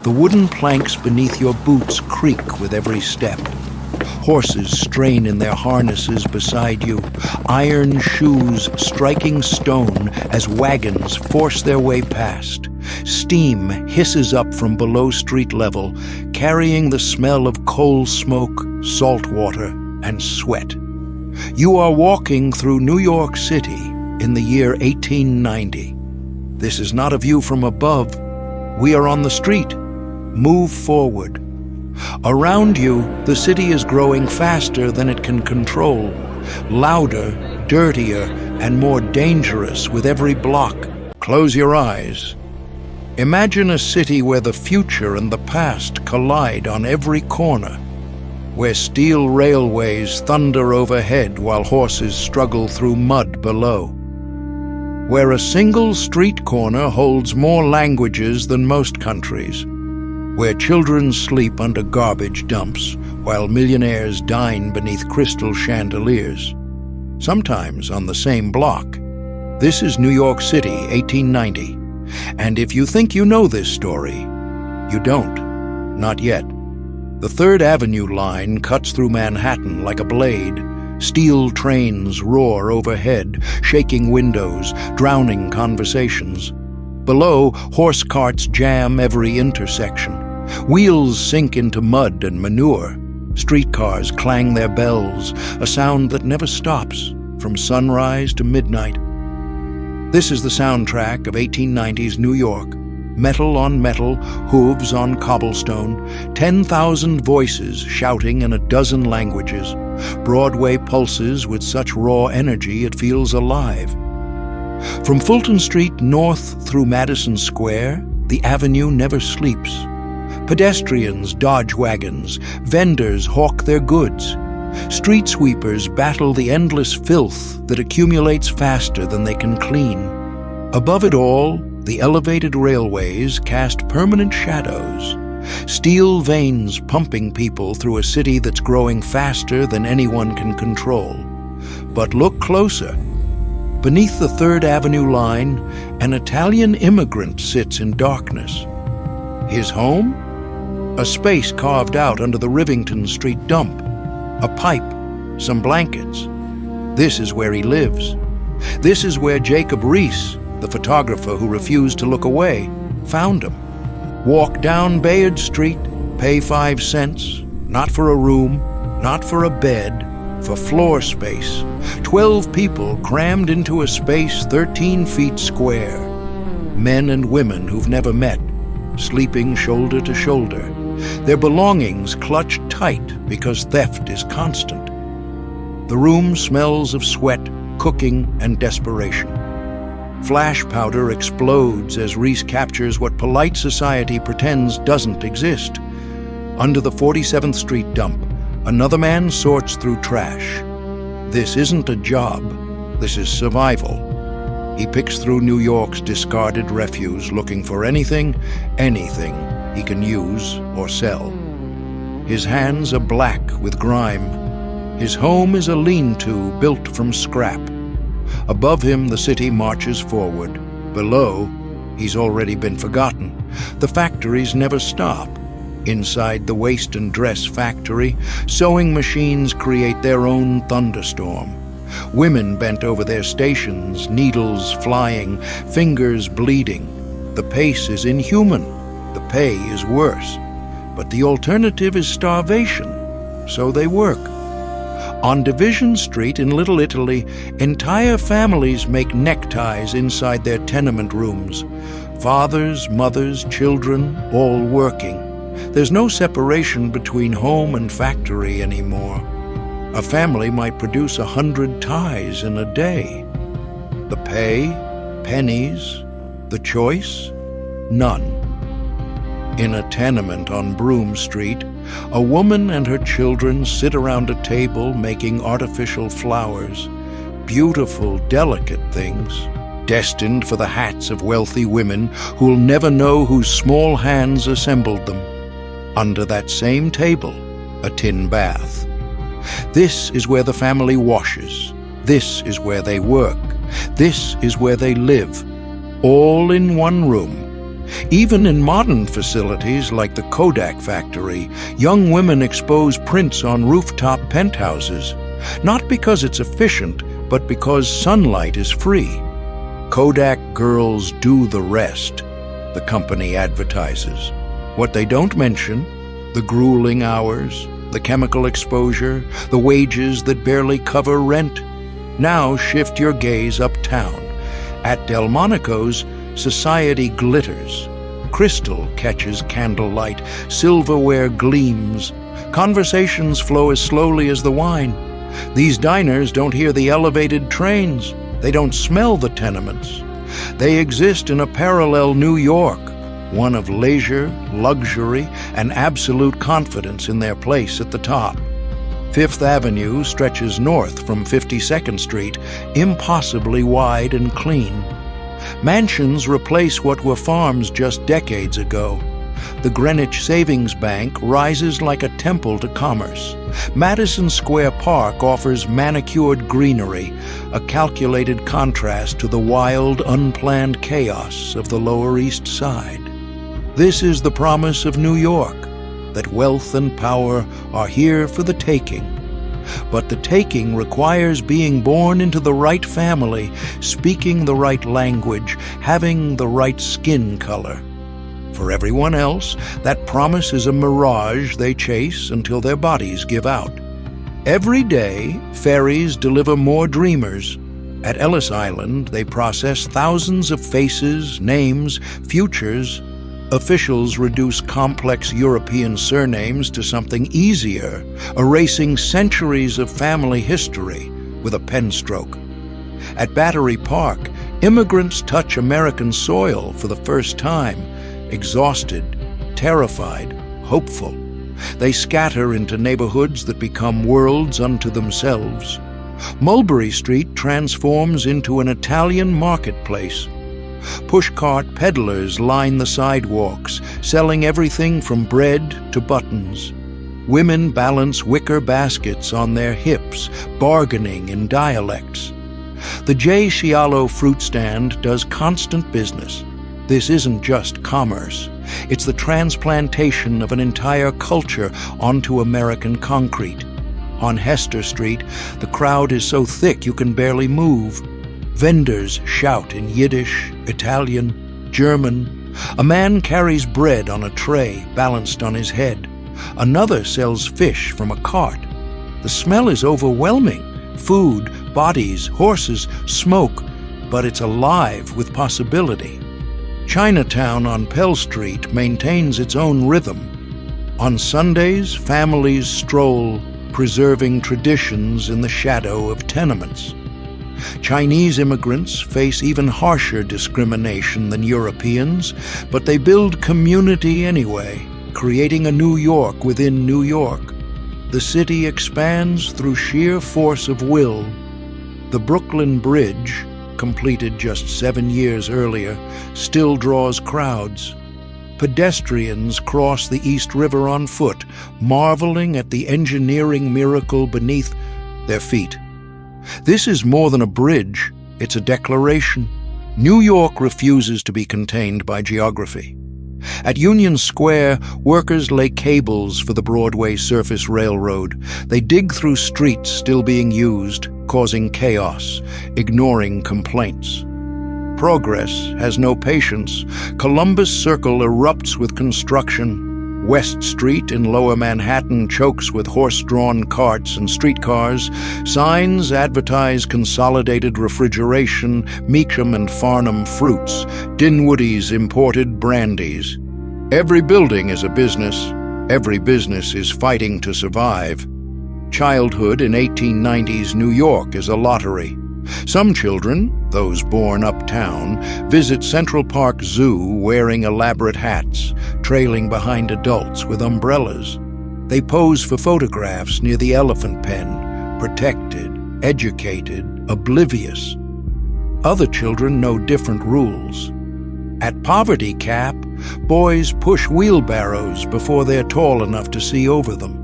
The wooden planks beneath your boots creak with every step. Horses strain in their harnesses beside you, iron shoes striking stone as wagons force their way past. Steam hisses up from below street level, carrying the smell of coal smoke, salt water, and sweat. You are walking through New York City in the year 1890. This is not a view from above. We are on the street. Move forward. Around you, the city is growing faster than it can control, louder, dirtier, and more dangerous with every block. Close your eyes. Imagine a city where the future and the past collide on every corner, where steel railways thunder overhead while horses struggle through mud below, where a single street corner holds more languages than most countries, where children sleep under garbage dumps while millionaires dine beneath crystal chandeliers, sometimes on the same block. This is New York City, 1890. And if you think you know this story, you don't. Not yet. The 3rd Avenue line cuts through Manhattan like a blade. Steel trains roar overhead, shaking windows, drowning conversations. Below, horse carts jam every intersection. Wheels sink into mud and manure. Streetcars clang their bells, a sound that never stops, from sunrise to midnight. This is the soundtrack of 1890s New York. Metal on metal, hooves on cobblestone, 10,000 voices shouting in a dozen languages. Broadway pulses with such raw energy it feels alive. From Fulton Street north through Madison Square, the avenue never sleeps. Pedestrians dodge wagons, vendors hawk their goods. Street sweepers battle the endless filth that accumulates faster than they can clean. Above it all, the elevated railways cast permanent shadows, steel veins pumping people through a city that's growing faster than anyone can control. But look closer. Beneath the 3rd Avenue line, an Italian immigrant sits in darkness. His home? A space carved out under the Rivington Street dump. A pipe, some blankets. This is where he lives. This is where Jacob Riis, the photographer who refused to look away, found him. Walk down Bayard Street, pay 5 cents, not for a room, not for a bed, for floor space. 12 people crammed into a space 13 feet square. Men and women who've never met, sleeping shoulder to shoulder. Their belongings clutched tight because theft is constant. The room smells of sweat, cooking, and desperation. Flash powder explodes as Riis captures what polite society pretends doesn't exist. Under the 47th Street dump, another man sorts through trash. This isn't a job, this is survival. He picks through New York's discarded refuse looking for anything he can use or sell. His hands are black with grime. His home is a lean-to built from scrap. Above him, the city marches forward. Below, he's already been forgotten. The factories never stop. Inside the waste and dress factory, sewing machines create their own thunderstorm. Women bent over their stations, needles flying, fingers bleeding. The pace is inhuman. The pay is worse. But the alternative is starvation, so they work. On Division Street in Little Italy, entire families make neckties inside their tenement rooms. Fathers, mothers, children, all working. There's no separation between home and factory anymore. A family might produce 100 ties in a day. The pay, pennies. The choice, none. In a tenement on Broome Street, a woman and her children sit around a table making artificial flowers, beautiful, delicate things, destined for the hats of wealthy women who'll never know whose small hands assembled them. Under that same table, a tin bath. This is where the family washes. This is where they work. This is where they live. All in one room. Even in modern facilities like the Kodak factory, young women expose prints on rooftop penthouses, not because it's efficient, but because sunlight is free. Kodak girls do the rest, the company advertises. What they don't mention, the grueling hours, the chemical exposure, the wages that barely cover rent. Now shift your gaze uptown. At Delmonico's, society glitters. Crystal catches candlelight, silverware gleams. Conversations flow as slowly as the wine. These diners don't hear the elevated trains. They don't smell the tenements. They exist in a parallel New York, one of leisure, luxury, and absolute confidence in their place at the top. Fifth Avenue stretches north from 52nd Street, impossibly wide and clean. Mansions replace what were farms just decades ago. The Greenwich Savings Bank rises like a temple to commerce. Madison Square Park offers manicured greenery, a calculated contrast to the wild, unplanned chaos of the Lower East Side. This is the promise of New York, that wealth and power are here for the taking. But the taking requires being born into the right family, speaking the right language, having the right skin color. For everyone else, that promise is a mirage they chase until their bodies give out. Every day, ferries deliver more dreamers. At Ellis Island, they process thousands of faces, names, futures. Officials reduce complex European surnames to something easier, erasing centuries of family history with a pen stroke. At Battery Park, immigrants touch American soil for the first time, exhausted, terrified, hopeful. They scatter into neighborhoods that become worlds unto themselves. Mulberry Street transforms into an Italian marketplace. Pushcart peddlers line the sidewalks, selling everything from bread to buttons. Women balance wicker baskets on their hips, bargaining in dialects. The J. Scialo fruit stand does constant business. This isn't just commerce. It's the transplantation of an entire culture onto American concrete. On Hester Street, the crowd is so thick you can barely move. Vendors shout in Yiddish, Italian, German. A man carries bread on a tray balanced on his head. Another sells fish from a cart. The smell is overwhelming. Food, bodies, horses, smoke, but it's alive with possibility. Chinatown on Pell Street maintains its own rhythm. On Sundays, families stroll, preserving traditions in the shadow of tenements. Chinese immigrants face even harsher discrimination than Europeans, but they build community anyway, creating a New York within New York. The city expands through sheer force of will. The Brooklyn Bridge, completed just 7 years earlier, still draws crowds. Pedestrians cross the East River on foot, marveling at the engineering miracle beneath their feet. This is more than a bridge, it's a declaration. New York refuses to be contained by geography. At Union Square, workers lay cables for the Broadway Surface Railroad. They dig through streets still being used, causing chaos, ignoring complaints. Progress has no patience. Columbus Circle erupts with construction. West Street in Lower Manhattan chokes with horse-drawn carts and streetcars. Signs advertise Consolidated Refrigeration, Meacham and Farnham fruits, Dinwoodie's imported brandies. Every building is a business. Every business is fighting to survive. Childhood in 1890s New York is a lottery. Some children, those born uptown, visit Central Park Zoo wearing elaborate hats, trailing behind adults with umbrellas. They pose for photographs near the elephant pen, protected, educated, oblivious. Other children know different rules. At Poverty Cap, boys push wheelbarrows before they're tall enough to see over them.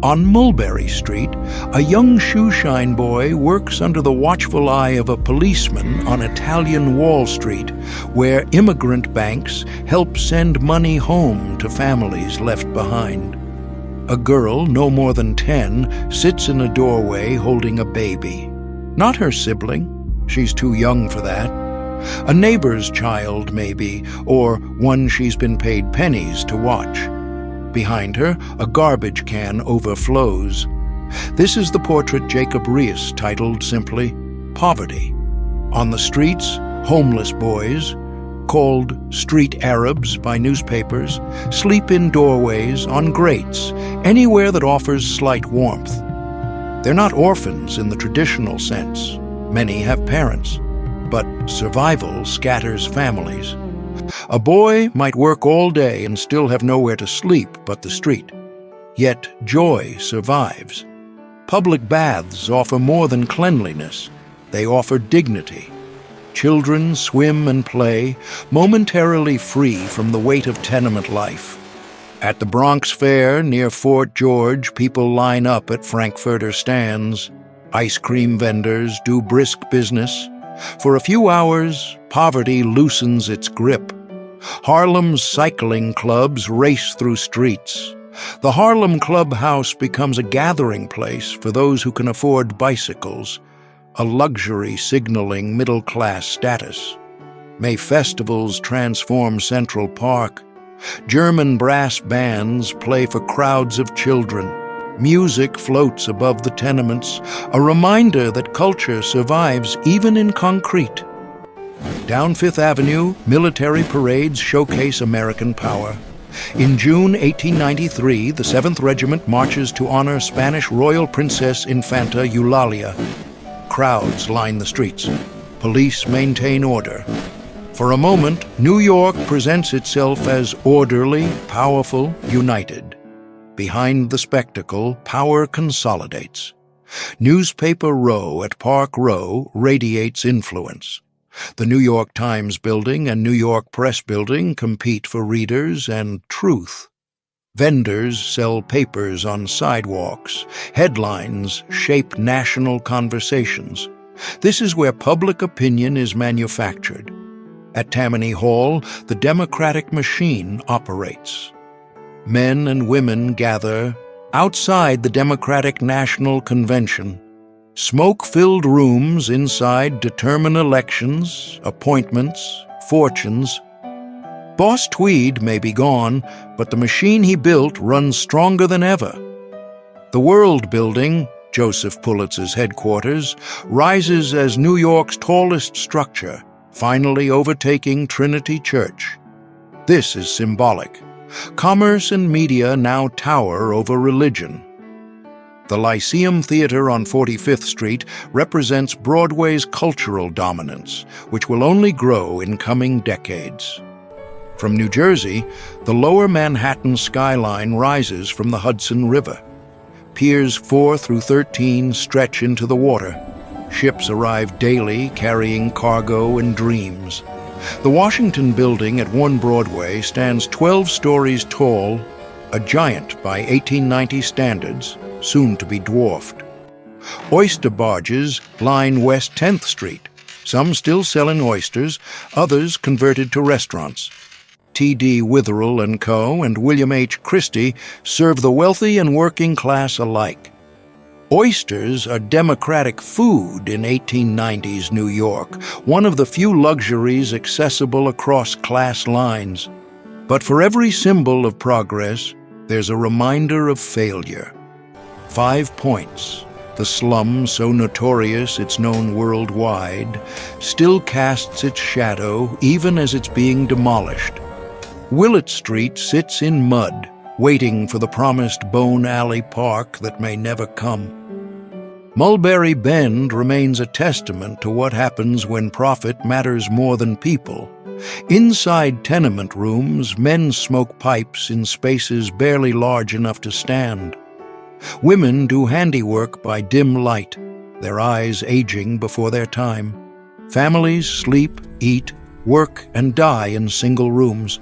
On Mulberry Street, A young shoeshine boy works under the watchful eye of a policeman on Italian Wall Street, where immigrant banks help send money home to families left behind. A girl, no more than 10, sits in a doorway holding a baby. Not her sibling. She's too young for that. A neighbor's child, maybe, or one she's been paid pennies to watch. Behind her, a garbage can overflows. This is the portrait Jacob Riis titled simply, Poverty. On the streets, homeless boys, called street Arabs by newspapers, sleep in doorways, on grates, anywhere that offers slight warmth. They're not orphans in the traditional sense. Many have parents. But survival scatters families. A boy might work all day and still have nowhere to sleep but the street. Yet joy survives. Public baths offer more than cleanliness. They offer dignity. Children swim and play, momentarily free from the weight of tenement life. At the Bronx Fair near Fort George, people line up at Frankfurter stands. Ice cream vendors do brisk business. For a few hours, poverty loosens its grip. Harlem's cycling clubs race through streets. The Harlem Clubhouse becomes a gathering place for those who can afford bicycles, a luxury signaling middle-class status. May festivals transform Central Park. German brass bands play for crowds of children. Music floats above the tenements, a reminder that culture survives even in concrete. Down Fifth Avenue, military parades showcase American power. In June 1893, the 7th Regiment marches to honor Spanish Royal Princess Infanta Eulalia. Crowds line the streets. Police maintain order. For a moment, New York presents itself as orderly, powerful, united. Behind the spectacle, power consolidates. Newspaper Row at Park Row radiates influence. The New York Times Building and New York Press Building compete for readers and truth. Vendors sell papers on sidewalks. Headlines shape national conversations. This is where public opinion is manufactured. At Tammany Hall, the democratic machine operates. Men and women gather outside the Democratic National Convention. Smoke-filled rooms inside determine elections, appointments, fortunes. Boss Tweed may be gone, but the machine he built runs stronger than ever. The World Building, Joseph Pulitzer's headquarters, rises as New York's tallest structure, finally overtaking Trinity Church. This is symbolic. Commerce and media now tower over religion. The Lyceum Theater on 45th Street represents Broadway's cultural dominance, which will only grow in coming decades. From New Jersey, the lower Manhattan skyline rises from the Hudson River. Piers 4 through 13 stretch into the water. Ships arrive daily carrying cargo and dreams. The Washington Building at 1 Broadway stands 12 stories tall, a giant by 1890 standards, soon to be dwarfed. Oyster barges line West 10th Street, some still selling oysters, others converted to restaurants. T.D. Witherell & Co. and William H. Christie serve the wealthy and working class alike. Oysters are democratic food in 1890s New York, one of the few luxuries accessible across class lines. But for every symbol of progress, there's a reminder of failure. 5 points, the slum so notorious it's known worldwide, still casts its shadow even as it's being demolished. Willett Street sits in mud, waiting for the promised Bone Alley Park that may never come. Mulberry Bend remains a testament to what happens when profit matters more than people. Inside tenement rooms, men smoke pipes in spaces barely large enough to stand. Women do handiwork by dim light, their eyes aging before their time. Families sleep, eat, work, and die in single rooms.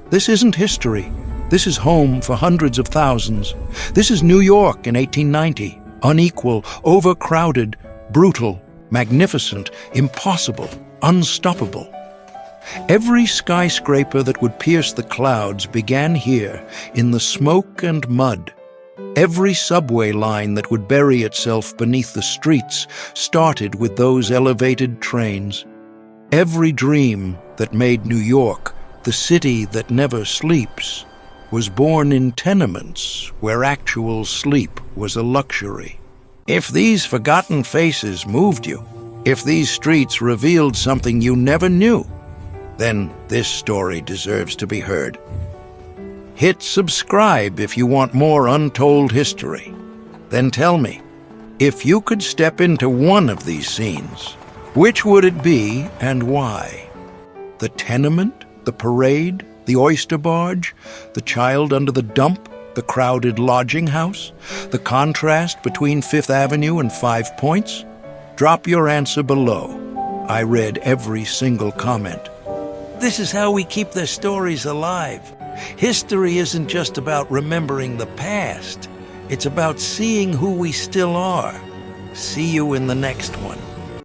This isn't history. This is home for hundreds of thousands. This is New York in 1890, Unequal, overcrowded, brutal, magnificent, impossible, unstoppable. Every skyscraper that would pierce the clouds began here, in the smoke and mud. Every subway line that would bury itself beneath the streets started with those elevated trains. Every dream that made New York the city that never sleeps was born in tenements where actual sleep was a luxury. If these forgotten faces moved you, if these streets revealed something you never knew, then this story deserves to be heard. Hit subscribe if you want more untold history. Then tell me, if you could step into one of these scenes, which would it be and why? The tenement, the parade, the oyster barge, the child under the dump, the crowded lodging house, the contrast between Fifth Avenue and 5 Points? Drop your answer below. I read every single comment. This is how we keep their stories alive. History isn't just about remembering the past. It's about seeing who we still are. See you in the next one.